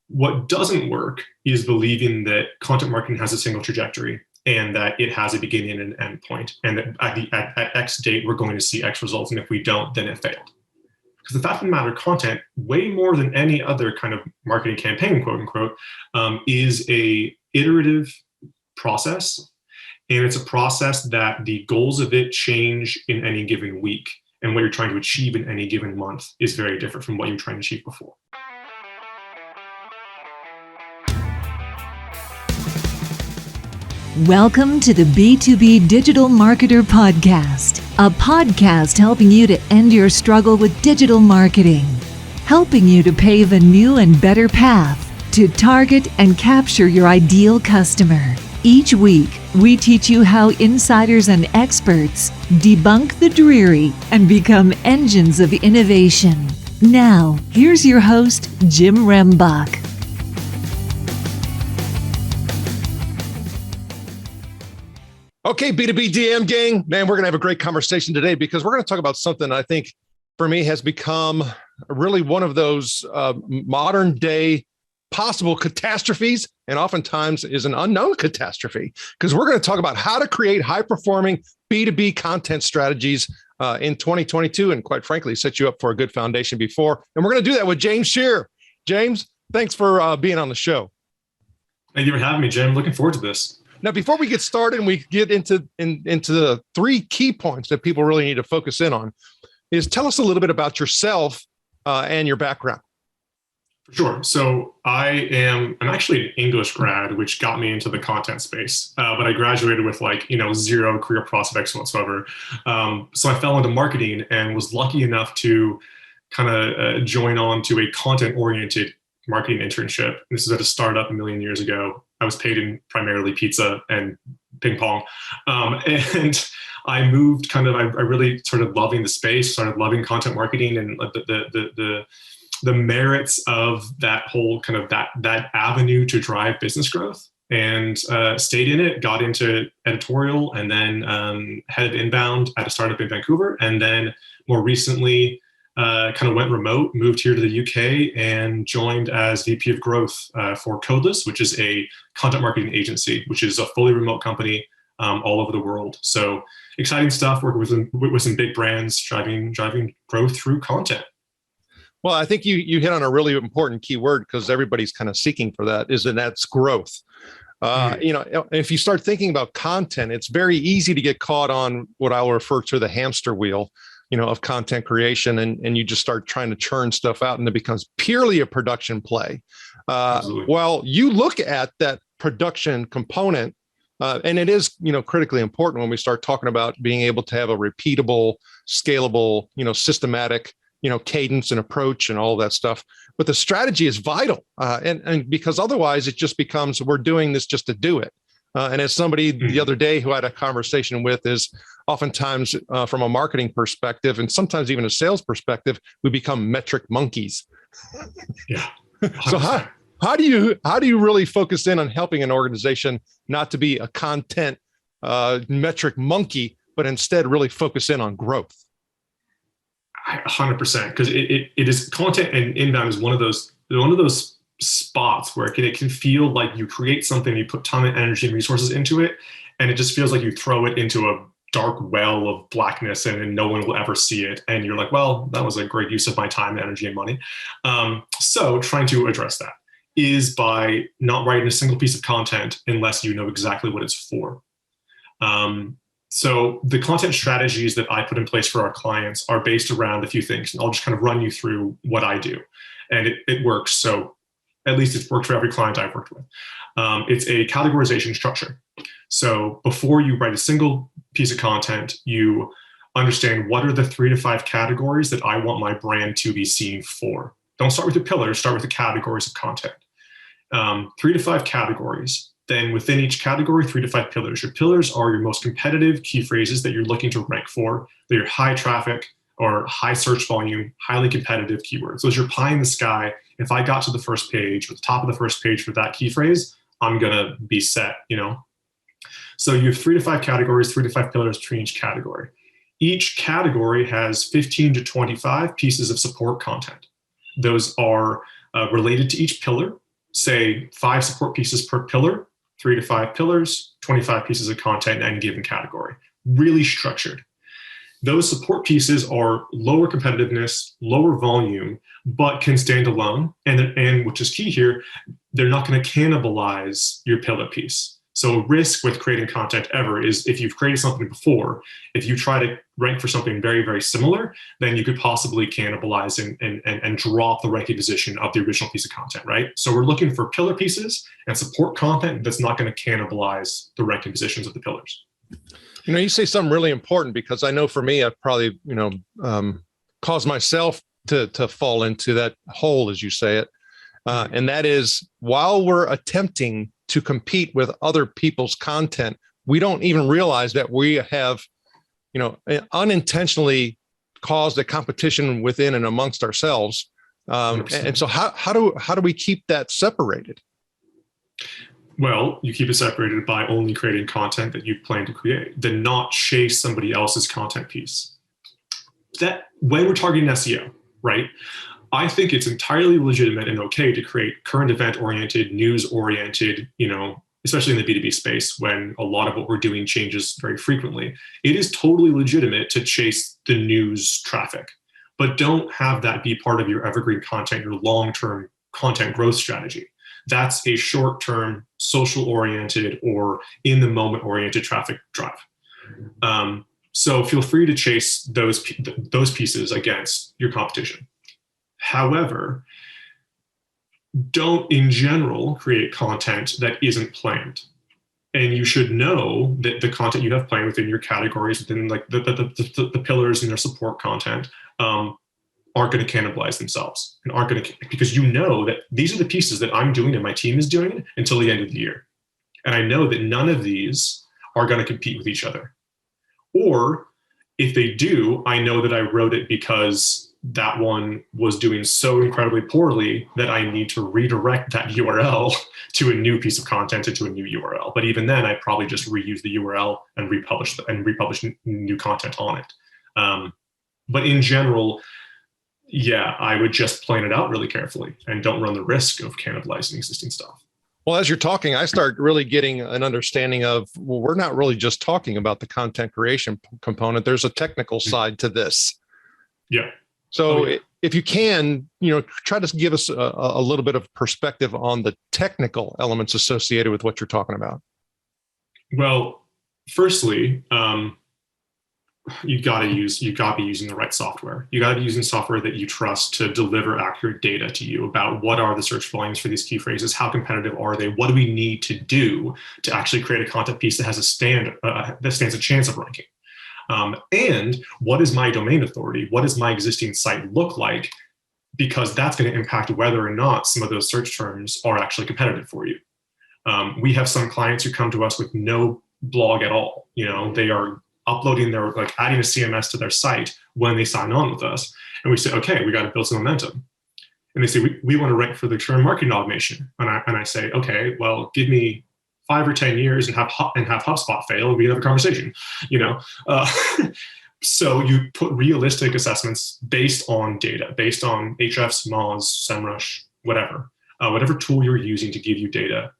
What doesn't work is believing that content marketing has a single trajectory and that it has a beginning and an end point, and that at X date, we're going to see X results. And if we don't, then it failed. Because the fact of the matter, content, way more than any other kind of marketing campaign, quote unquote, is a iterative process. And it's a process that the goals of it change in any given week. And what you're trying to achieve in any given month is very different from what you were trying to achieve before. Welcome to the B2B Digital Marketer Podcast, a podcast helping you to end your struggle with digital marketing, helping you to pave a new and better path to target and capture your ideal customer. Each week, we teach you how insiders and experts debunk the dreary and become engines of innovation. Now, here's your host, Jim Rembach. Okay, B2B DM gang, man, we're going to have a great conversation today because we're going to talk about something I think for me has become really one of those modern day possible catastrophes, and oftentimes is an unknown catastrophe, because we're going to talk about how to create high performing B2B content strategies in 2022. And quite frankly, set you up for a good foundation before. And we're going to do that with James Scherer. James, thanks for being on the show. Thank you for having me, Jim. Looking forward to this. Now, before we get started and we get into the three key points that people really need to focus in on, is tell us a little bit about yourself and your background. For sure. So I'm actually an English grad, which got me into the content space, but I graduated with zero career prospects whatsoever. So I fell into marketing and was lucky enough to kind of join on to a content-oriented marketing internship. This is at a startup a million years ago. I was paid in primarily pizza and ping pong. And I moved I really started loving the space, started loving content marketing and the merits of that whole kind of that avenue to drive business growth, and stayed in it, got into editorial, and then head of inbound at a startup in Vancouver. And then more recently, kind of went remote, moved here to the UK, and joined as VP of Growth for Codeless, which is a content marketing agency, which is a fully remote company all over the world. So exciting stuff, working with some big brands, driving growth through content. Well, I think you hit on a really important key word, because everybody's kind of seeking for that, that's growth. If you start thinking about content, it's very easy to get caught on what I'll refer to the hamster wheel, of content creation, and you just start trying to churn stuff out, and it becomes purely a production play. Well, you look at that production component, and it is, critically important when we start talking about being able to have a repeatable, scalable, systematic, cadence and approach and all that stuff. But the strategy is vital, and because otherwise it just becomes, we're doing this just to do it. And as somebody the other day who I had a conversation with, is oftentimes from a marketing perspective, and sometimes even a sales perspective, we become metric monkeys. Yeah. So how do you really focus in on helping an organization not to be a content metric monkey, but instead really focus in on growth? 100%, because it is, content and inbound is one of those spots where it can feel like you create something, you put time and energy and resources into it, and it just feels like you throw it into a dark well of blackness and no one will ever see it. And you're like, well, that was a great use of my time, energy, and money. So trying to address that is by not writing a single piece of content unless you know exactly what it's for. So the content strategies that I put in place for our clients are based around a few things, and I'll just kind of run you through what I do. And it works. So at least it's worked for every client I've worked with. It's a categorization structure. So before you write a single piece of content, you understand what are the 3 to 5 categories that I want my brand to be seen for. Don't start with the pillars, start with the categories of content. 3 to 5 categories. Then within each category, 3 to 5 pillars. Your pillars are your most competitive key phrases that you're looking to rank for. They're your high traffic or high search volume, highly competitive keywords. Those are pie in the sky. If I got to the first page, or the top of the first page for that key phrase, I'm gonna be set, So you have 3 to 5 categories, 3 to 5 pillars between each category. Each category has 15 to 25 pieces of support content. Those are related to each pillar. say 5 support pieces per pillar, 3 to 5 pillars, 25 pieces of content in any given category. Really structured. Those support pieces are lower competitiveness, lower volume, but can stand alone. And which is key here, they're not going to cannibalize your pillar piece. So a risk with creating content ever is if you've created something before, if you try to rank for something very, very similar, then you could possibly cannibalize and drop the ranking position of the original piece of content, right? So we're looking for pillar pieces and support content that's not going to cannibalize the ranking positions of the pillars. You know, you say something really important, because I know for me, I've probably, caused myself to fall into that hole, as you say it. And that is, while we're attempting to compete with other people's content, we don't even realize that we have, unintentionally caused a competition within and amongst ourselves. And so how do we keep that separated? Well, you keep it separated by only creating content that you plan to create, then not chase somebody else's content piece. That when we're targeting SEO, right? I think it's entirely legitimate and okay to create current event oriented, news oriented, especially in the B2B space when a lot of what we're doing changes very frequently. It is totally legitimate to chase the news traffic, but don't have that be part of your evergreen content, your long-term content growth strategy. That's a short-term, social-oriented or in-the-moment-oriented traffic drive. So feel free to chase those pieces against your competition. However, don't in general create content that isn't planned. And you should know that the content you have planned within your categories, within like the pillars and their support content, aren't going to cannibalize themselves and aren't going to, because you know that these are the pieces that I'm doing and my team is doing until the end of the year. And I know that none of these are going to compete with each other. Or if they do, I know that I wrote it because that one was doing so incredibly poorly that I need to redirect that URL to a new piece of content and to a new URL. But even then, I probably just reuse the URL and republish new content on it. But in general, yeah, I would just plan it out really carefully and don't run the risk of cannibalizing existing stuff. Well, as you're talking, I start really getting an understanding of, well, we're not really just talking about the content creation component. There's a technical side to this. Yeah. So if you can, try to give us a little bit of perspective on the technical elements associated with what you're talking about. Well, firstly, you got to be using the right software. You got to be using software that you trust to deliver accurate data to you about what are the search volumes for these key phrases, how competitive are they, what do we need to do to actually create a content piece that has that stands a chance of ranking. And what is my domain authority? What does my existing site look like? Because that's going to impact whether or not some of those search terms are actually competitive for you. We have some clients who come to us with no blog at all. They are uploading adding a CMS to their site when they sign on with us. And we say, okay, we got to build some momentum. And they say, we want to rank for the term marketing automation. And I say, okay, well, give me 5 or 10 years and have HubSpot fail, and we have a conversation, So you put realistic assessments based on data, based on Ahrefs, Moz, SEMrush, whatever tool you're using to give you data,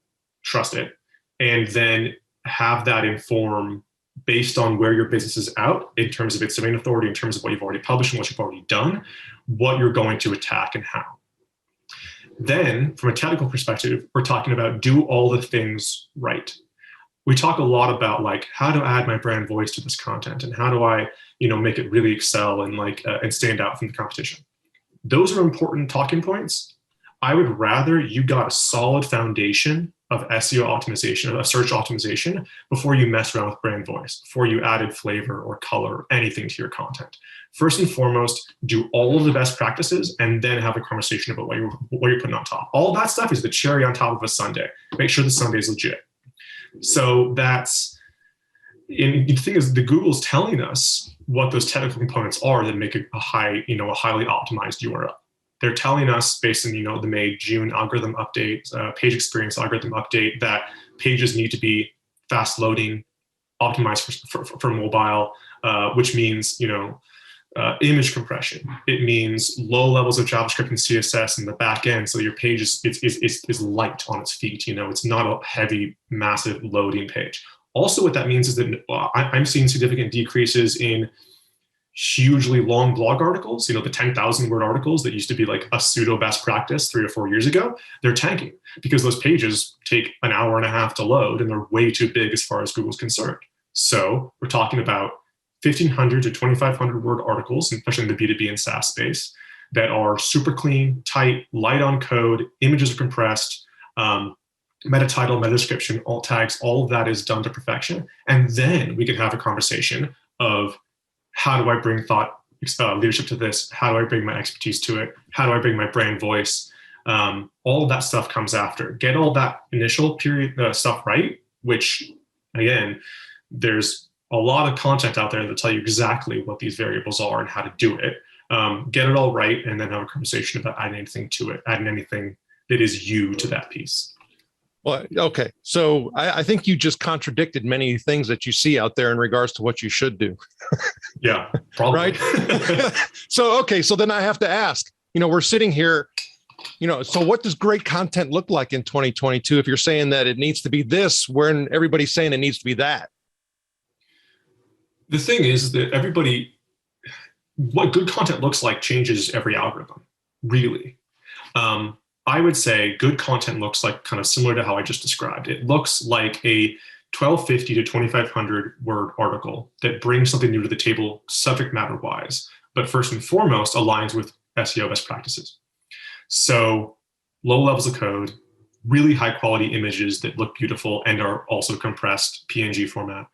trust it. And then have that inform based on where your business is out in terms of its domain authority, in terms of what you've already published and what you've already done, what you're going to attack and how. Then, from a technical perspective, we're talking about do all the things right. We talk a lot about how to add my brand voice to this content and how do I, make it really excel and and stand out from the competition. Those are important talking points. I would rather you got a solid foundation of SEO optimization, of search optimization, before you mess around with brand voice, before you added flavor or color or anything to your content. First and foremost, do all of the best practices and then have a conversation about what you're putting on top. All that stuff is the cherry on top of a sundae. Make sure the sundae is legit. So and the thing is, the Google's telling us what those technical components are that make it a highly optimized URL. They're telling us based on, the May-June algorithm update, page experience algorithm update, that pages need to be fast loading, optimized for mobile, which means, image compression. It means low levels of JavaScript and CSS in the back end, so your page is light on its feet. It's not a heavy, massive loading page. Also, what that means is that I'm seeing significant decreases in hugely long blog articles. The 10,000 word articles that used to be like a pseudo best practice 3 or 4 years ago, they're tanking because those pages take an hour and a half to load and they're way too big as far as Google's concerned. So we're talking about 1,500 to 2,500 word articles, especially in the B2B and SaaS space, that are super clean, tight, light on code, images are compressed, meta title, meta description, alt tags, all of that is done to perfection. And then we can have a conversation of, how do I bring thought leadership to this? How do I bring my expertise to it? How do I bring my brand voice? All of that stuff comes after. Get all that initial period stuff right, which, again, there's a lot of content out there that'll tell you exactly what these variables are and how to do it. Get it all right, and then have a conversation about adding anything to it, adding anything that is you to that piece. Well, okay. So I think you just contradicted many things that you see out there in regards to what you should do. Yeah, probably. Right? So then I have to ask, we're sitting here, so what does great content look like in 2022 if you're saying that it needs to be this, when everybody's saying it needs to be that? The thing is that what good content looks like changes every algorithm, really. I would say good content looks like kind of similar to how I just described. It looks like a 1,250 to 2,500 word article that brings something new to the table subject matter wise, but first and foremost aligns with SEO best practices. So low levels of code, really high quality images that look beautiful and are also compressed PNG format.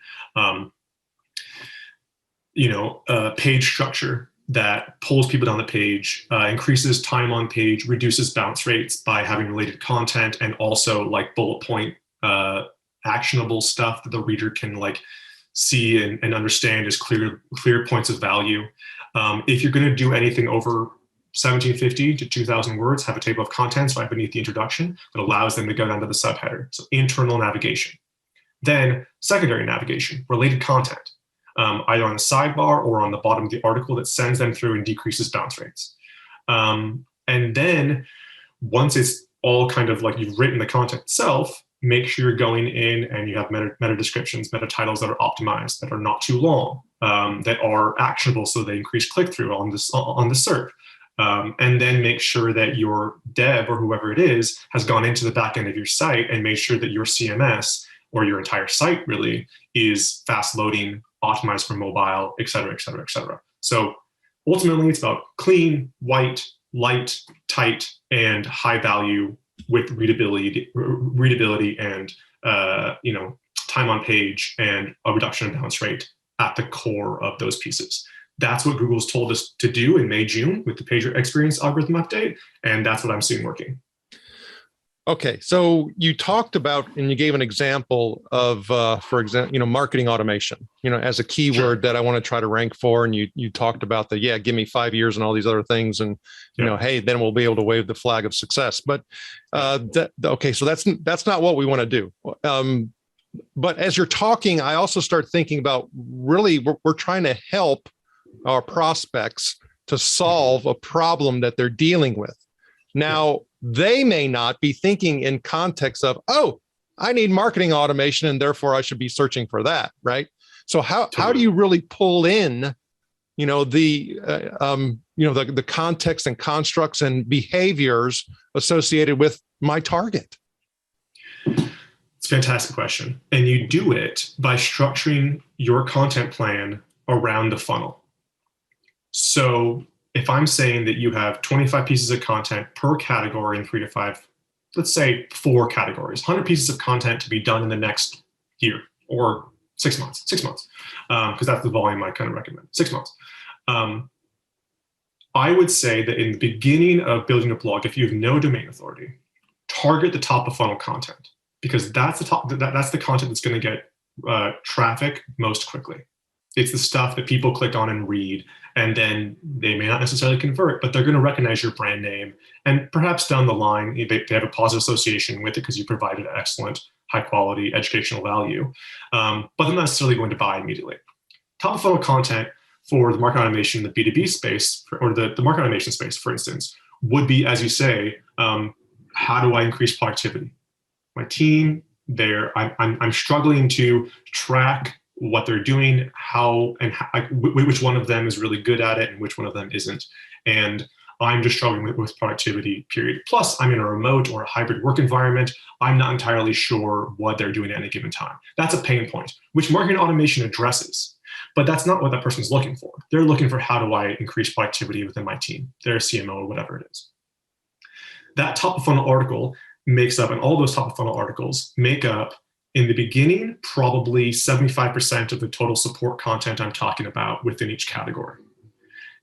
Page structure that pulls people down the page, increases time on page, reduces bounce rates by having related content, and also like bullet point actionable stuff that the reader can like see and understand as clear points of value. If you're going to do anything over 1,750 to 2,000 words, have a table of contents right beneath the introduction that allows them to go down to the subheader. So internal navigation. Then secondary navigation, related content. Either on the sidebar or on the bottom of the article that sends them through and decreases bounce rates. And then once it's all kind of like you've written the content itself, make sure you're going in and you have meta descriptions, meta titles that are optimized, that are not too long, that are actionable so they increase click-through on the SERP. And then make sure that your dev or whoever it is has gone into the back end of your site and made sure that your CMS or your entire site really is fast loading, optimized for mobile, et cetera, et cetera, et cetera. So ultimately, it's about clean, white, light, tight, and high value with readability and time on page and a reduction in bounce rate at the core of those pieces. That's what Google's told us to do in May, June with the page experience algorithm update, and that's what I'm seeing working. Okay, so you talked about, and you gave an example of, for example, marketing automation, as a keyword that I want to try to rank for. And you talked about give me 5 years and all these other things, and hey, then we'll be able to wave the flag of success. But okay, so that's not what we want to do. But as you're talking, I also start thinking about really we're trying to help our prospects to solve a problem that they're dealing with. Now, they may not be thinking in context of, oh, I need marketing automation and therefore I should be searching for that, right? So how do you really pull in, the context and constructs and behaviors associated with my target? It's a fantastic question. And you do it by structuring your content plan around the funnel. So if I'm saying that you have 25 pieces of content per category in 3 to 5, let's say 4 categories, 100 pieces of content to be done in the next year or 6 months, because that's the volume I kind of recommend, 6 months. I would say that in the beginning of building a blog, if you have no domain authority, target the top of funnel content, because that's the content that's going to get traffic most quickly. It's the stuff that people click on and read, and then they may not necessarily convert, but they're going to recognize your brand name. And perhaps down the line, they have a positive association with it because you provided excellent, high quality educational value, but they're not necessarily going to buy immediately. Top of funnel content, for the market automation, the B2B space, or the market automation space, for instance, would be, as you say, how do I increase productivity? My team, I'm struggling to track what they're doing, which one of them is really good at it and which one of them isn't. And I'm just struggling with productivity, period. Plus, I'm in a remote or a hybrid work environment. I'm not entirely sure what they're doing at any given time. That's a pain point, which marketing automation addresses. But that's not what that person's looking for. They're looking for, how do I increase productivity within my team, their CMO or whatever it is. That top of funnel article makes up, and all those top of funnel articles make up, in the beginning, probably 75% of the total support content I'm talking about within each category.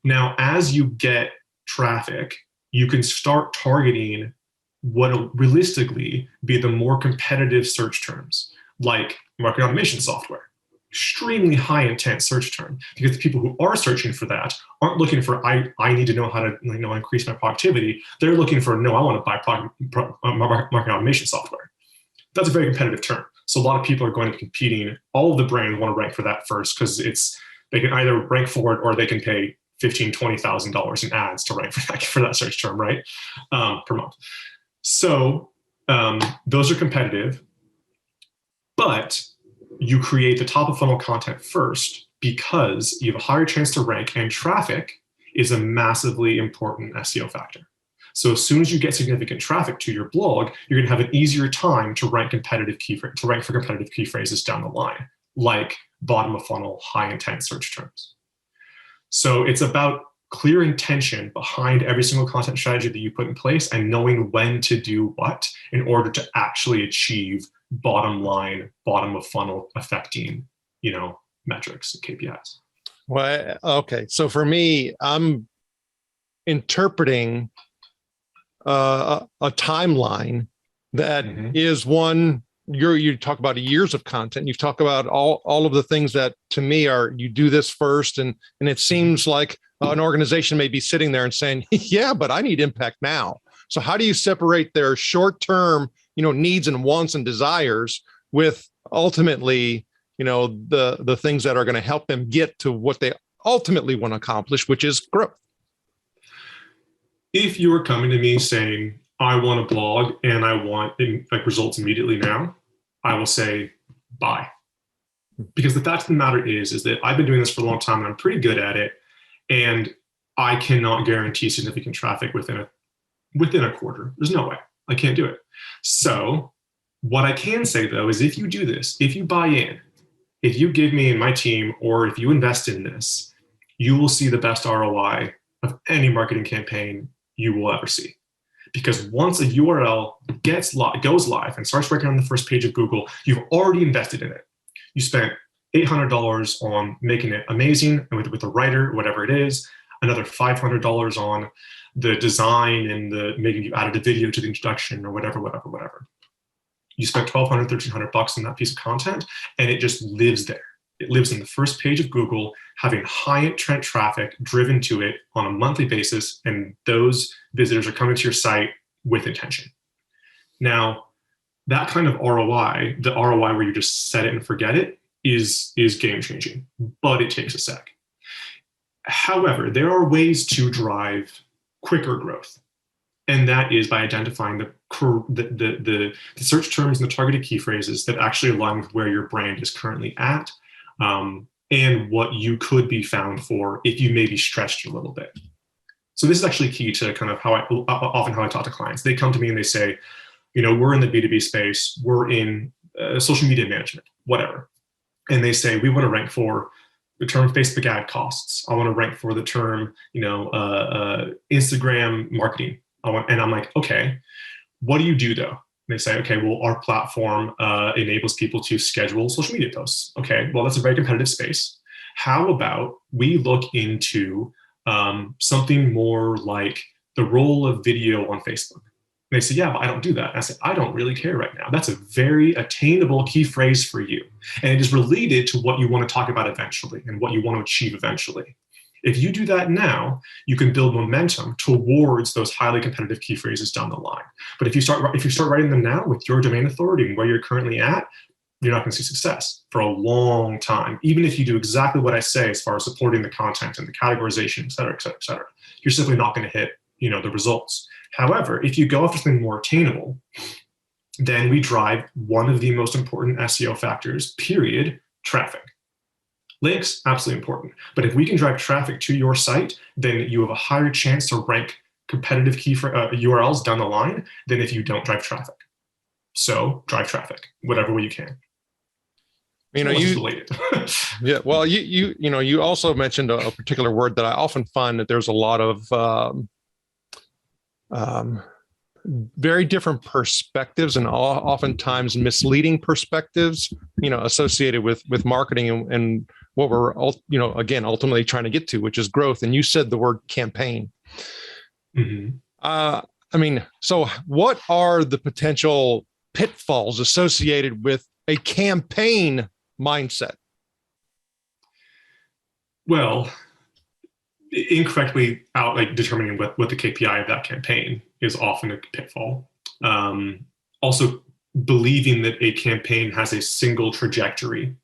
Now, as you get traffic, you can start targeting what will realistically be the more competitive search terms, like marketing automation software. Extremely high intent search term, because the people who are searching for that aren't looking for, I need to know how to increase my productivity. They're looking for, no, I want to buy marketing automation software. That's a very competitive term. So a lot of people are going to be competing. All of the brands want to rank for that first, because they can either rank for it or they can pay $15,000, $20,000 in ads to rank for that search term, right? Per month. So those are competitive, but you create the top of funnel content first because you have a higher chance to rank, and traffic is a massively important SEO factor. So as soon as you get significant traffic to your blog, you're going to have an easier time to rank for competitive key phrases down the line, like bottom of funnel, high intent search terms. So it's about clear intention behind every single content strategy that you put in place, and knowing when to do what in order to actually achieve bottom line, bottom of funnel affecting, metrics and KPIs. Well, okay. So for me, I'm interpreting a timeline that is one. You talk about years of content. You've talked about all of the things that, to me, are, you do this first, and it seems like an organization may be sitting there and saying, yeah, but I need impact now. So how do you separate their short-term, needs and wants and desires with ultimately, the things that are going to help them get to what they ultimately want to accomplish, which is growth? If you were coming to me saying, I want a blog and I want results immediately now, I will say, buy. Because the fact of the matter is that I've been doing this for a long time and I'm pretty good at it. And I cannot guarantee significant traffic within a quarter. There's no way. I can't do it. So what I can say, though, is if you do this, if you buy in, if you give me and my team, or if you invest in this, you will see the best ROI of any marketing campaign you will ever see. Because once a URL goes live and starts ranking on the first page of Google, you've already invested in it. You spent $800 on making it amazing with the writer, whatever it is, another $500 on the design and maybe you added a video to the introduction or whatever. You spent $1,200, $1,300 on that piece of content, and it just lives there. It lives in the first page of Google, having high intent traffic driven to it on a monthly basis, and those visitors are coming to your site with intention. Now, that kind of ROI, the ROI where you just set it and forget it, is game changing, but it takes a sec. However, there are ways to drive quicker growth, and that is by identifying the search terms and the targeted key phrases that actually align with where your brand is currently at, and what you could be found for if you maybe stretched a little bit. So this is actually key to kind of how I talk to clients. They come to me and they say, we're in the B2B space, we're in social media management, whatever. And they say, we want to rank for the term Facebook ad costs. I want to rank for the term, Instagram marketing. And I'm like, okay, what do you do though? And they say, okay, well, our platform enables people to schedule social media posts. Okay, well, that's a very competitive space. How about we look into something more like the role of video on Facebook? And they say, yeah, but I don't do that. And I say, I don't really care right now. That's a very attainable key phrase for you. And it is related to what you want to talk about eventually and what you want to achieve eventually. If you do that now, you can build momentum towards those highly competitive key phrases down the line. But if you start writing them now with your domain authority and where you're currently at, you're not going to see success for a long time. Even if you do exactly what I say as far as supporting the content and the categorization, et cetera, et cetera, et cetera, you're simply not going to hit, the results. However, if you go after something more attainable, then we drive one of the most important SEO factors, period, traffic. Links, absolutely important. But if we can drive traffic to your site, then you have a higher chance to rank competitive key for URLs down the line than if you don't drive traffic. So drive traffic, whatever way you can. Yeah. Well, you also mentioned a particular word that I often find that there's a lot of very different perspectives and oftentimes misleading perspectives, associated with marketing and what we're, again, ultimately trying to get to, which is growth. And you said the word campaign. Mm-hmm. So what are the potential pitfalls associated with a campaign mindset? Well, incorrectly determining what the KPI of that campaign is often a pitfall. Also, believing that a campaign has a single trajectory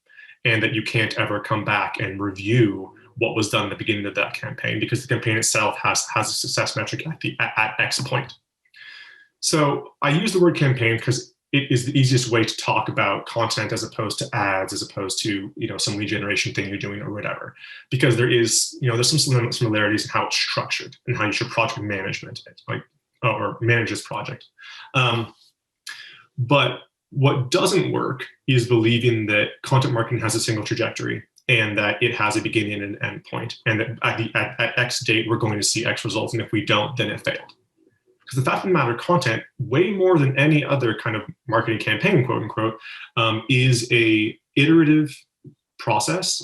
and that you can't ever come back and review what was done at the beginning of that campaign, because the campaign itself has a success metric at X point. So I use the word campaign because it is the easiest way to talk about content as opposed to ads, as opposed to some lead generation thing you're doing or whatever, because there's some similarities in how it's structured and how you should project management it, or manage this project. But what doesn't work is believing that content marketing has a single trajectory and that it has a beginning and an end point, and that at X date we're going to see X results, and if we don't, then it failed. Because the fact of the matter, content, way more than any other kind of marketing campaign, quote unquote, is a iterative process.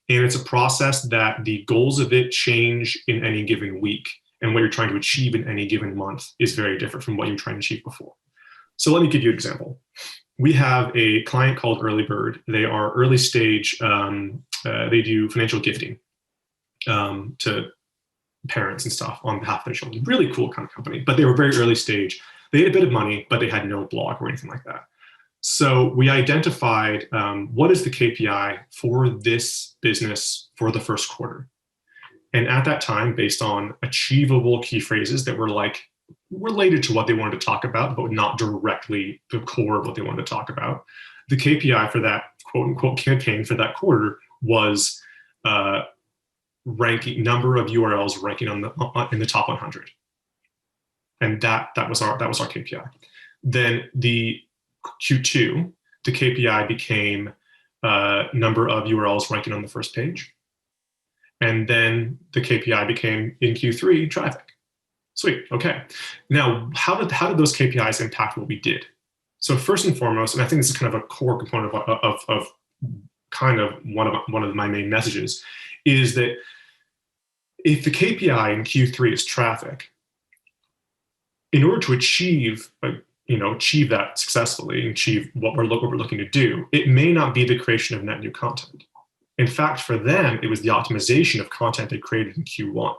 And it's a process that the goals of it change in any given week. And what you're trying to achieve in any given month is very different from what you were trying to achieve before. So let me give you an example. We have a client called Early Bird. They are early stage. They do financial gifting to parents and stuff on behalf of their children. Really cool kind of company, but they were very early stage. They had a bit of money, but they had no blog or anything like that. So we identified what is the KPI for this business for the first quarter. And at that time, based on achievable key phrases that were related to what they wanted to talk about, but not directly the core of what they wanted to talk about, the KPI for that quote unquote campaign for that quarter was ranking number of URLs ranking in the top 100, and that was our KPI. Then the Q2, the KPI became number of URLs ranking on the first page, and then the KPI became in Q3 traffic. Sweet. Okay. Now, how did those KPIs impact what we did? So first and foremost, and I think this is kind of a core component of kind of one of my main messages, is that if the KPI in Q3 is traffic, in order to achieve that successfully and achieve what we're looking to do, it may not be the creation of net new content. In fact, for them, it was the optimization of content they created in Q1.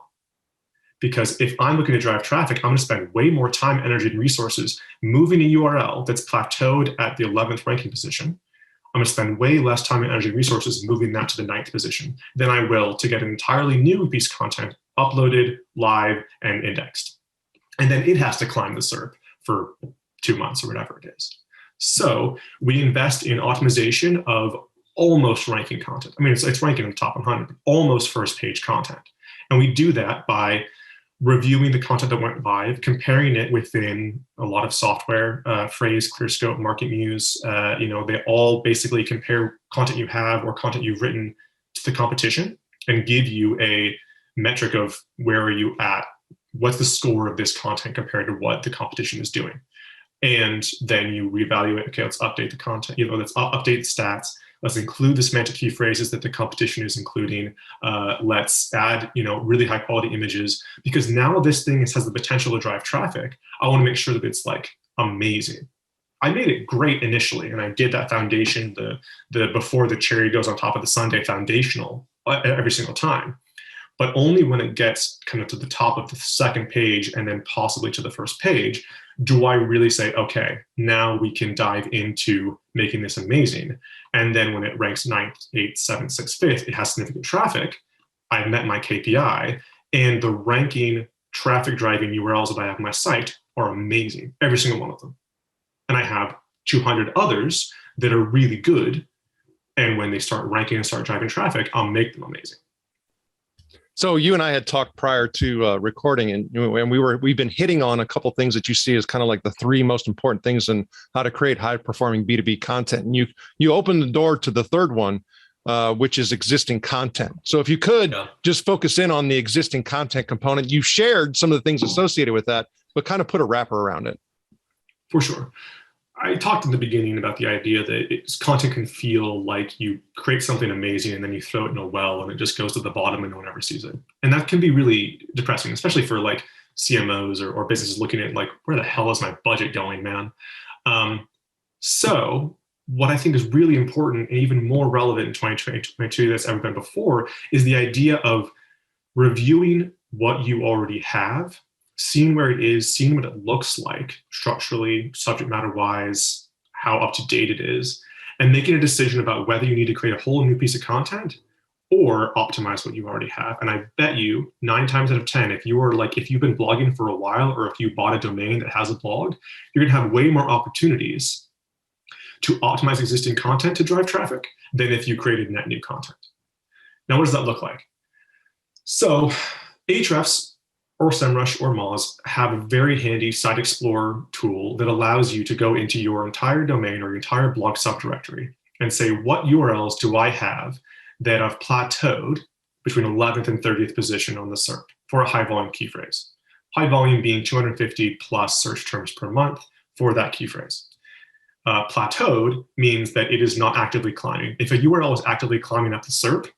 Because if I'm looking to drive traffic, I'm going to spend way more time, energy, and resources moving a URL that's plateaued at the 11th ranking position. I'm going to spend way less time and energy and resources moving that to the 9th position than I will to get an entirely new piece of content uploaded, live, and indexed. And then it has to climb the SERP for 2 months or whatever it is. So we invest in optimization of almost ranking content. I mean, it's ranking in the top 100, almost first page content. And we do that by reviewing the content that went live, comparing it within a lot of software, Phrase, ClearScope, MarketMuse. They all basically compare content you have or content you've written to the competition and give you a metric of where are you at, what's the score of this content compared to what the competition is doing. And then you reevaluate, okay, let's update the content, let's update the stats. Let's include the semantic key phrases that the competition is including. Let's add, really high quality images, because now this thing has the potential to drive traffic. I want to make sure that it's amazing. I made it great initially, and I did that foundation, the before the cherry goes on top of the sundae foundational every single time. but only when it gets kind of to the top of the second page and then possibly to the first page do I really say, okay, now we can dive into making this amazing. And then when it ranks 9th, 8th, 7th, 6th, 5th, it has significant traffic. I've met my KPI, and the ranking traffic driving URLs that I have on my site are amazing, every single one of them. And I have 200 others that are really good. And when they start ranking and start driving traffic, I'll make them amazing. So you and I had talked prior to recording, and we've been hitting on a couple of things that you see as kind of like the three most important things in how to create high performing B2B content. And you opened the door to the third one, which is existing content. So if you could just focus in on the existing content component, you shared some of the things associated with that, but kind of put a wrapper around it. For sure. I talked in the beginning about the idea that content can feel like you create something amazing and then you throw it in a well and it just goes to the bottom and no one ever sees it. And that can be really depressing, especially for like CMOs or businesses looking at like, where the hell is my budget going, man? So what I think is really important and even more relevant in 2022 that's ever been before is the idea of reviewing what you already have, seeing where it is, seeing what it looks like structurally, subject matter wise, how up to date it is, and making a decision about whether you need to create a whole new piece of content or optimize what you already have. And I bet you 9 times out of 10, if you've been blogging for a while, or if you bought a domain that has a blog, you're gonna have way more opportunities to optimize existing content to drive traffic than if you created net new content. Now, what does that look like? So Ahrefs or SEMrush or Moz have a very handy site explorer tool that allows you to go into your entire domain or your entire blog subdirectory and say, what URLs do I have that have plateaued between 11th and 30th position on the SERP for a high volume key phrase? High volume being 250 plus search terms per month for that key phrase. Plateaued means that it is not actively climbing. If a URL is actively climbing up the SERP,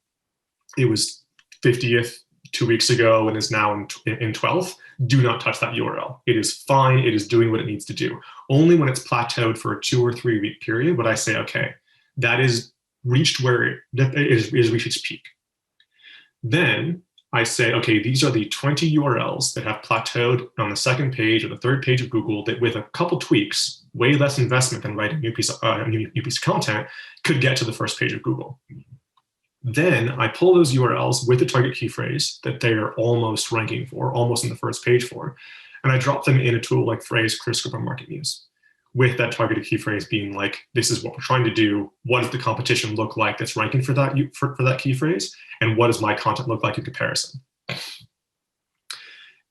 it was 50th 2 weeks ago and is now in 12th, do not touch that URL. It is fine. It is doing what it needs to do. Only when it's plateaued for a 2 or 3 week period would I say, okay, that is reached where it is reached its peak. Then I say, okay, these are the 20 URLs that have plateaued on the second page or the third page of Google that with a couple tweaks, way less investment than writing a new piece of content, could get to the first page of Google. Then I pull those URLs with the target key phrase that they are almost ranking for, almost in the first page for, and I drop them in a tool like Phrase, Crisp, or Market Muse, with that targeted key phrase being like, this is what we're trying to do. What does the competition look like that's ranking for that for that key phrase? And what does my content look like in comparison?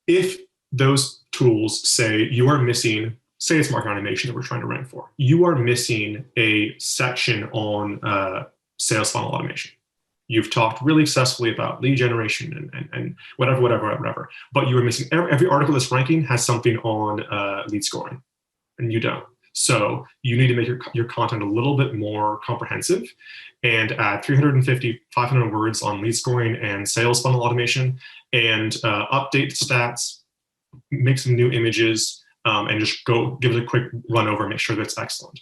If those tools say you are missing, say it's market automation that we're trying to rank for, you are missing a section on sales funnel automation. You've talked really successfully about lead generation and whatever, but you are missing every article that's ranking has something on lead scoring, and you don't. So you need to make your content a little bit more comprehensive and add 350, 500 words on lead scoring and sales funnel automation, and update the stats, make some new images, and just go give it a quick run over, make sure that it's excellent.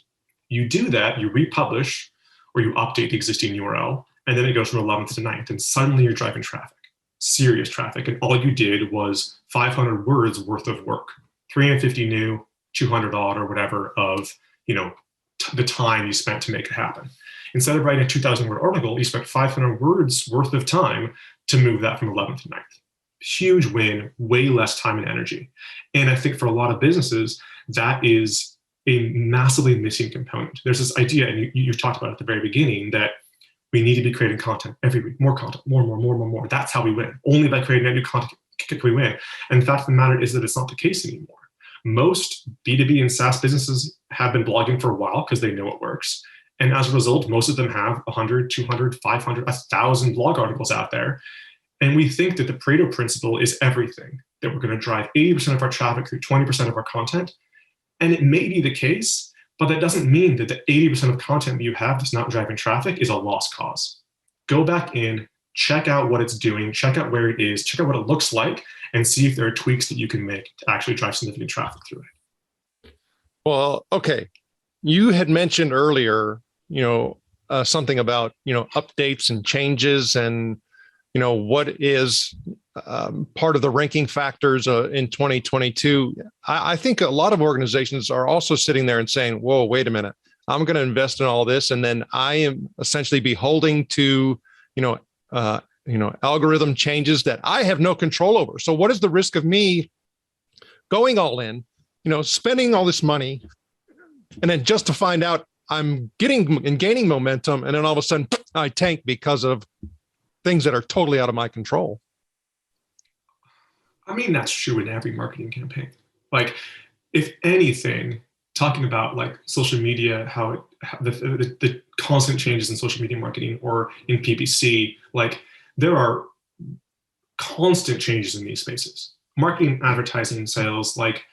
You do that, you republish, or you update the existing URL, and then it goes from 11th to 9th, and suddenly you're driving traffic, serious traffic. And all you did was 500 words worth of work, 350 new, 200 odd or whatever of, the time you spent to make it happen. Instead of writing a 2,000 word article, you spent 500 words worth of time to move that from 11th to 9th. Huge win, way less time and energy. And I think for a lot of businesses, that is a massively missing component. There's this idea, and you talked about it at the very beginning, that we need to be creating content every week, more content, more. That's how we win. Only by creating that new content can we win. And the fact of the matter is that it's not the case anymore. Most B2B and SaaS businesses have been blogging for a while because they know it works. And as a result, most of them have 100, 200, 500, 1,000 blog articles out there. And we think that the Pareto principle is everything, that we're going to drive 80% of our traffic through 20% of our content. And it may be the case, but that doesn't mean that the 80% of content that you have that's not driving traffic is a lost cause. Go back in, check out what it's doing, check out where it is, check out what it looks like, and see if there are tweaks that you can make to actually drive significant traffic through it. Well, okay. You had mentioned earlier, something about, updates and changes and what is part of the ranking factors in 2022. I think a lot of organizations are also sitting there and saying, whoa, wait a minute, I'm going to invest in all this, and then I am essentially beholding to, algorithm changes that I have no control over. So what is the risk of me going all in, spending all this money, and then just to find out I'm getting and gaining momentum, and then all of a sudden I tank because of things that are totally out of my control? I mean, that's true in every marketing campaign. Like, if anything, talking about like social media, how the constant changes in social media marketing or in PPC, like there are constant changes in these spaces. Marketing, advertising, sales, like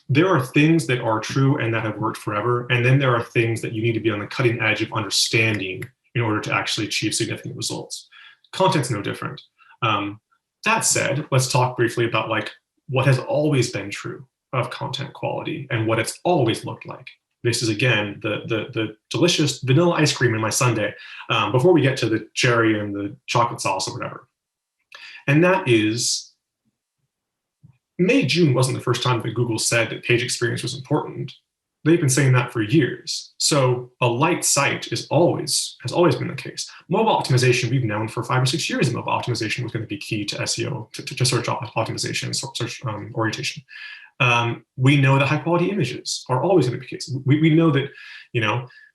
there are things that are true and that have worked forever. And then there are things that you need to be on the cutting edge of understanding in order to actually achieve significant results. Content's no different. That said, let's talk briefly about like what has always been true of content quality and what it's always looked like. This is, again, the delicious vanilla ice cream in my sundae before we get to the cherry and the chocolate sauce or whatever. And that is, May, June wasn't the first time that Google said that page experience was important. They've been saying that for years. So a light site has always been the case. Mobile optimization, we've known for 5 or 6 years that mobile optimization was going to be key to SEO, to search optimization, search orientation. We know that high quality images are always going to be the case. We know that,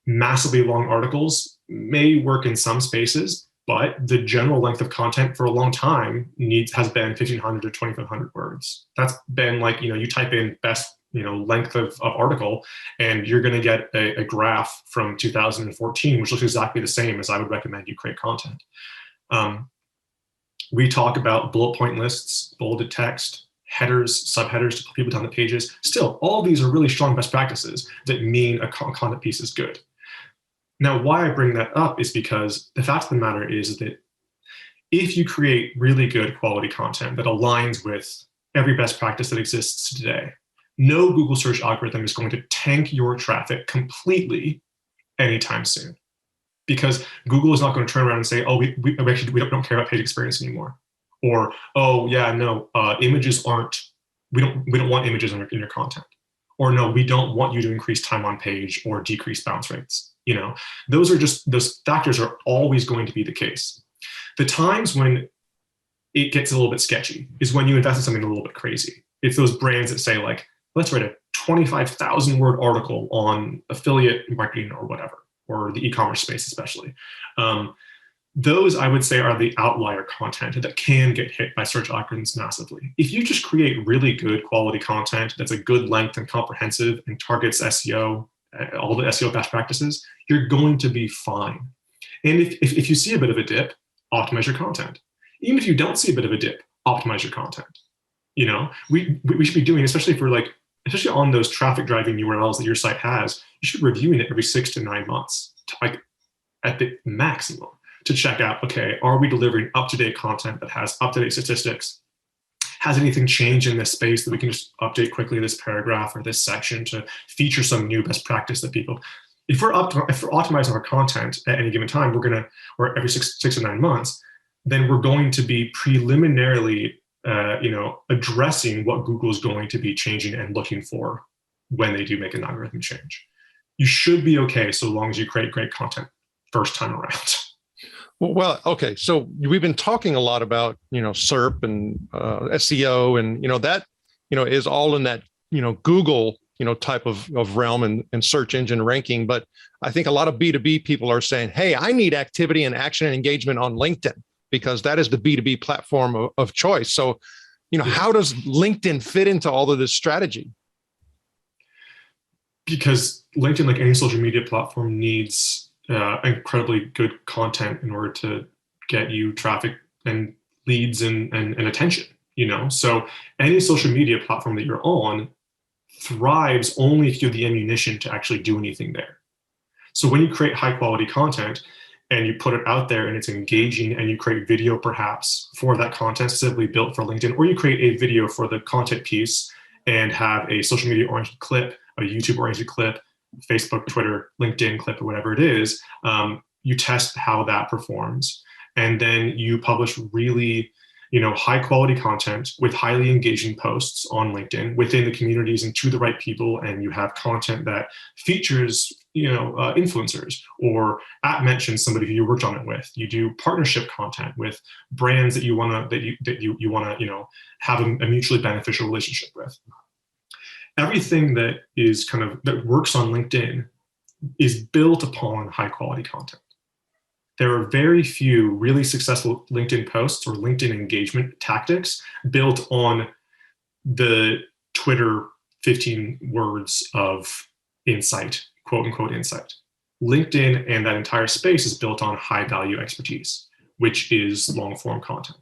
massively long articles may work in some spaces, but the general length of content for a long time has been 1,500 to 2,500 words. That's been like, you type in best, length of article, and you're going to get a graph from 2014, which looks exactly the same as I would recommend you create content. We talk about bullet point lists, bolded text, headers, subheaders to put people down the pages. Still, all these are really strong best practices that mean a content piece is good. Now, why I bring that up is because the fact of the matter is that if you create really good quality content that aligns with every best practice that exists today, no Google search algorithm is going to tank your traffic completely anytime soon, because Google is not going to turn around and say, oh, we don't care about page experience anymore. Or, oh yeah, no, images aren't, we don't want images in your content. Or no, we don't want you to increase time on page or decrease bounce rates. Those factors are always going to be the case. The times when it gets a little bit sketchy is when you invest in something a little bit crazy. It's those brands that say like, let's write a 25,000 word article on affiliate marketing or whatever, or the e-commerce space especially. Those, I would say, are the outlier content that can get hit by search algorithms massively. If you just create really good quality content that's a good length and comprehensive and targets SEO, all the SEO best practices, you're going to be fine. And if you see a bit of a dip, optimize your content. Even if you don't see a bit of a dip, optimize your content. We should be doing, especially on those traffic driving URLs that your site has, you should be reviewing it every 6 to 9 months, like at the maximum, to check out, okay, are we delivering up-to-date content that has up-to-date statistics? Has anything changed in this space that we can just update quickly this paragraph or this section to feature some new best practice that people, if we're optimizing our content at any given time, or every 6 to 9 months, then we're going to be preliminarily addressing what Google is going to be changing and looking for when they do make an algorithm change. You should be okay so long as you create great content first time around. Well, okay. So we've been talking a lot about, SERP and SEO, and, that, is all in that, Google, type of realm and search engine ranking. But I think a lot of B2B people are saying, hey, I need activity and action and engagement on LinkedIn, because that is the B2B platform of choice. So, how does LinkedIn fit into all of this strategy? Because LinkedIn, like any social media platform, needs incredibly good content in order to get you traffic and leads and attention, So any social media platform that you're on thrives only if you have the ammunition to actually do anything there. So when you create high quality content and you put it out there and it's engaging, and you create video perhaps for that content specifically built for LinkedIn, or you create a video for the content piece and have a social media oriented clip, a YouTube oriented clip, Facebook, Twitter, LinkedIn clip, or whatever it is, you test how that performs. and then you publish really, high quality content with highly engaging posts on LinkedIn within the communities and to the right people, and you have content that features, influencers or mentions somebody who you worked on it with. You do partnership content with brands that you want to have a mutually beneficial relationship with. Everything that is that works on LinkedIn is built upon high quality content. There are very few really successful LinkedIn posts or LinkedIn engagement tactics built on the Twitter 15 words of insight, quote unquote insight. LinkedIn and that entire space is built on high value expertise, which is long form content.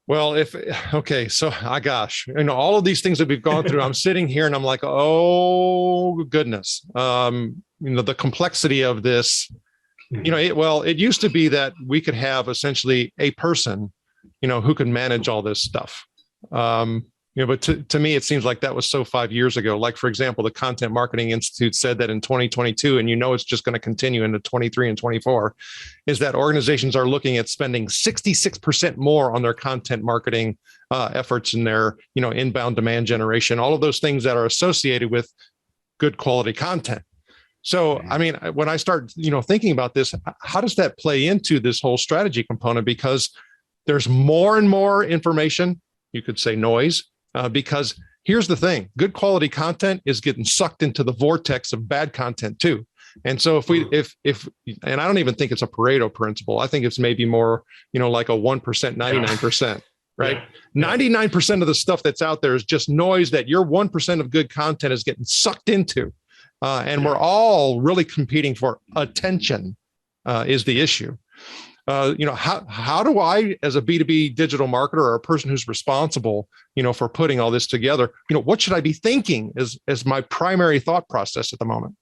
Well, so gosh, all of these things that we've gone through, I'm sitting here and I'm like, oh goodness, the complexity of this. It used to be that we could have essentially a person, who could manage all this stuff. But to me, it seems like that was so 5 years ago. Like, for example, the Content Marketing Institute said that in 2022, and it's just going to continue into 23 and 24, is that organizations are looking at spending 66% more on their content marketing efforts in their, inbound demand generation, all of those things that are associated with good quality content. So, when I start, thinking about this, how does that play into this whole strategy component? Because there's more and more information, you could say noise, because here's the thing, good quality content is getting sucked into the vortex of bad content too. And so and I don't even think it's a Pareto principle. I think it's maybe more, like a 1%, 99%, right? Yeah. 99% of the stuff that's out there is just noise that your 1% of good content is getting sucked into. And we're all really competing for attention is the issue. How do I, as a B2B digital marketer or a person who's responsible, for putting all this together, what should I be thinking as my primary thought process at the moment?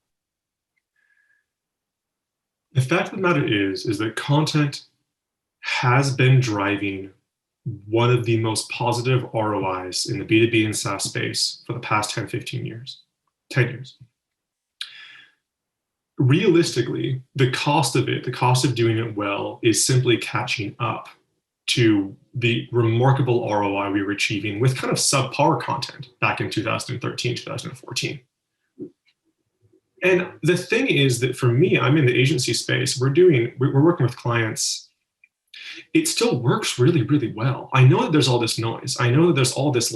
The fact of the matter is that content has been driving one of the most positive ROIs in the B2B and SaaS space for the past 10 years. Realistically, the cost of doing it well is simply catching up to the remarkable ROI we were achieving with kind of subpar content back in 2013, 2014. And the thing is that for me, I'm in the agency space, we're working with clients. It still works really, really well. I know that there's all this noise. I know that there's all this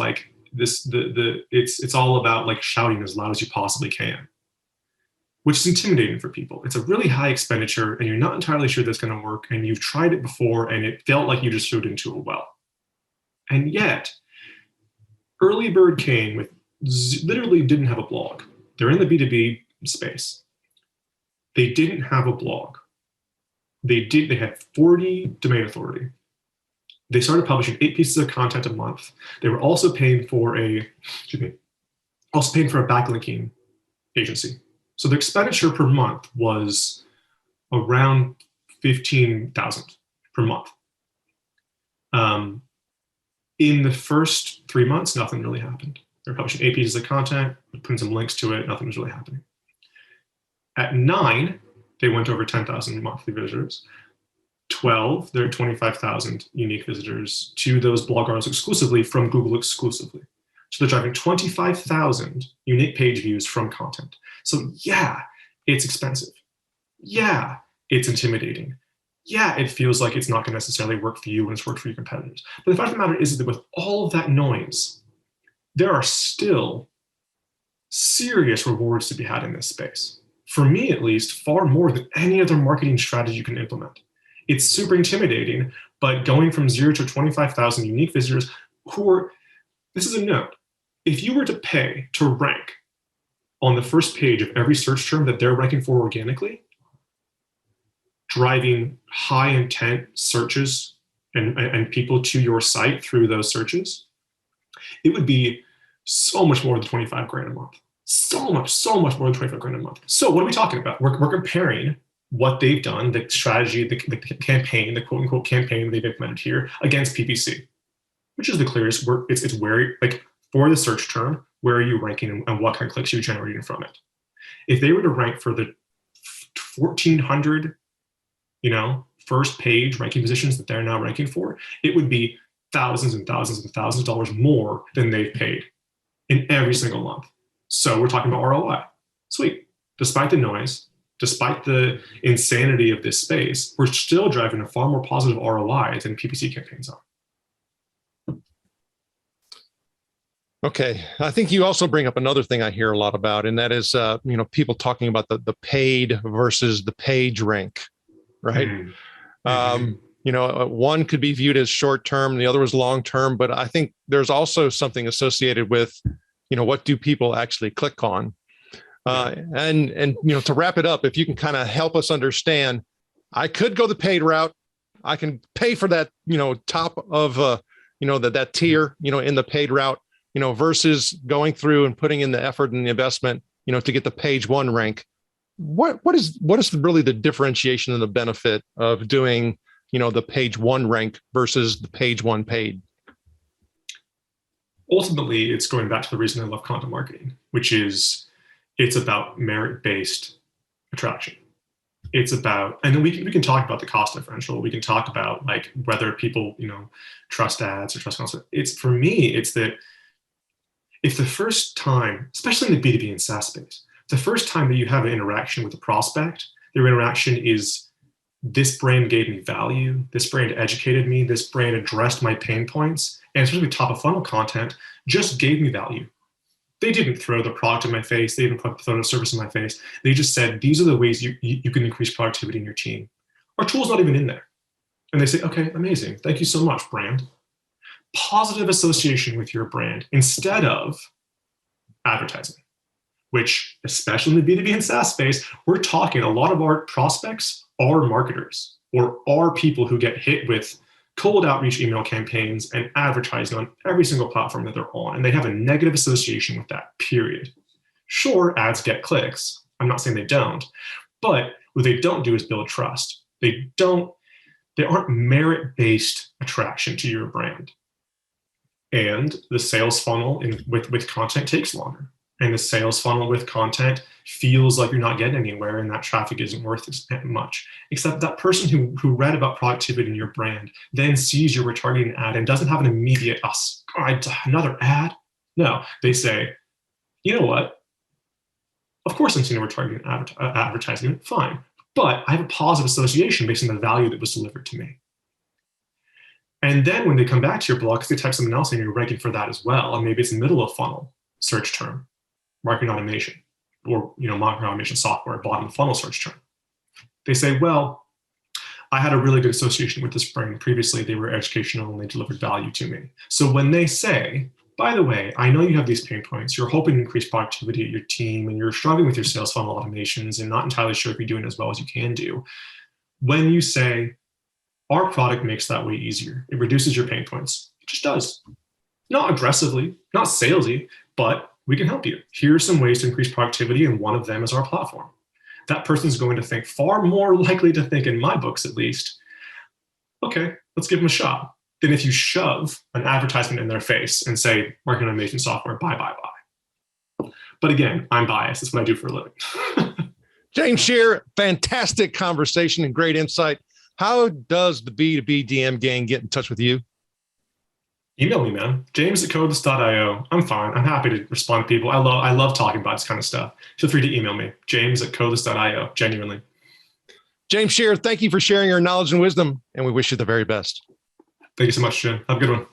it's all about like shouting as loud as you possibly can, which is intimidating for people. It's a really high expenditure and you're not entirely sure that's going to work. And you've tried it before and it felt like you just threw it into a well. And yet, early bird came with literally didn't have a blog. They're in the B2B space. They didn't have a blog. They had 40 domain authority. They started publishing 8 pieces of content a month. They were also paying for a backlinking agency. So the expenditure per month was around $15,000 per month. In the first 3 months, nothing really happened. They were publishing 8 pieces of content, putting some links to it, nothing was really happening. At 9, they went over 10,000 monthly visitors. 12, there are 25,000 unique visitors to those blog articles exclusively from Google exclusively. So they're driving 25,000 unique page views from content. So yeah, it's expensive. Yeah, it's intimidating. Yeah, it feels like it's not going to necessarily work for you when it's worked for your competitors. But the fact of the matter is that with all of that noise, there are still serious rewards to be had in this space. For me, at least, far more than any other marketing strategy you can implement. It's super intimidating, but going from 0 to 25,000 unique visitors this is a note. If you were to pay to rank on the first page of every search term that they're ranking for organically, driving high intent searches and people to your site through those searches, it would be so much more than 25 grand a month. So much more than 25 grand a month. So what are we talking about? We're comparing what they've done, the strategy, the campaign, the quote unquote campaign they've implemented here against PPC, which is the clearest. It's where, like, for the search term, where are you ranking and what kind of clicks you're generating from it? If they were to rank for the 1,400 first page ranking positions that they're now ranking for, it would be thousands and thousands and thousands of dollars more than they've paid in every single month. So we're talking about ROI. Sweet. Despite the noise, despite the insanity of this space, we're still driving a far more positive ROI than PPC campaigns are. Okay. I think you also bring up another thing I hear a lot about, and that is, people talking about the paid versus the page rank, right? One could be viewed as short-term, the other is long-term, but I think there's also something associated with, what do people actually click on? And to wrap it up, if you can kind of help us understand, I could go the paid route. I can pay for that, top of, that tier, in the paid route, versus going through and putting in the effort and the investment, to get the page one rank. What is really the differentiation and the benefit of doing, the page one rank versus the page one paid? Ultimately, it's going back to the reason I love content marketing, which is it's about merit-based attraction. It's about, and then we can talk about the cost differential. We can talk about like whether people, trust ads or trust content. For me, it's that if the first time, especially in the B2B and SaaS space, the first time that you have an interaction with a prospect, their interaction is, this brand gave me value, this brand educated me, this brand addressed my pain points, and especially top of funnel content just gave me value. They didn't throw the product in my face, they didn't throw the service in my face. They just said, these are the ways you can increase productivity in your team. Our tool's not even in there. And they say, okay, amazing, thank you so much, brand. Positive association with your brand instead of advertising, which, especially in the B2B and SaaS space, we're talking a lot of our prospects are marketers or are people who get hit with cold outreach email campaigns and advertising on every single platform that they're on. And they have a negative association with that, period. Sure, ads get clicks. I'm not saying they don't, but what they don't do is build trust. They aren't merit-based attraction to your brand. And the sales funnel with content takes longer. And the sales funnel with content feels like you're not getting anywhere and that traffic isn't worth as much. Except that person who read about productivity in your brand then sees your retargeting ad and doesn't have an immediate, another ad. No, they say, you know what? Of course I'm seeing a retargeting advertisement, fine. But I have a positive association based on the value that was delivered to me. And then when they come back to your blog, because they type something else and you're ranking for that as well, and maybe it's middle of funnel search term, marketing automation, or marketing automation software, bottom of funnel search term. They say, well, I had a really good association with this brand previously. They were educational and they delivered value to me. So when they say, by the way, I know you have these pain points, you're hoping to increase productivity at your team and you're struggling with your sales funnel automations and not entirely sure if you're doing as well as you can do. When you say, our product makes that way easier, it reduces your pain points. It just does. Not aggressively, not salesy, but we can help you. Here are some ways to increase productivity, and one of them is our platform. That person's going to think, far more likely to think, in my books at least, okay, let's give them a shot, than if you shove an advertisement in their face and say, marketing automation software, buy. But again, I'm biased. That's what I do for a living. James Scherer, fantastic conversation and great insight. How does the B2B DM gang get in touch with you? Email me, man. James@codeless.io. I'm fine. I'm happy to respond to people. I love talking about this kind of stuff. Feel free to email me. James@codeless.io. Genuinely. James Scherer, thank you for sharing your knowledge and wisdom, and we wish you the very best. Thank you so much, Jim. Have a good one.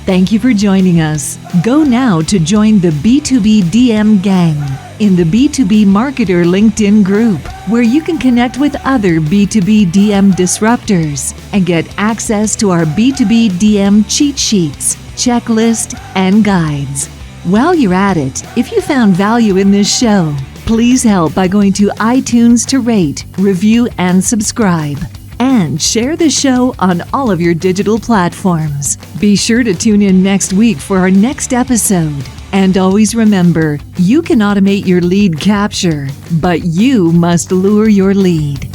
Thank you for joining us. Go now to join the B2B DM gang in the B2B Marketer LinkedIn group, where you can connect with other B2B DM disruptors and get access to our B2B DM cheat sheets, checklist, and guides. While you're at it, if you found value in this show, please help by going to iTunes to rate, review, and subscribe. And share the show on all of your digital platforms. Be sure to tune in next week for our next episode. And always remember, you can automate your lead capture, but you must lure your lead.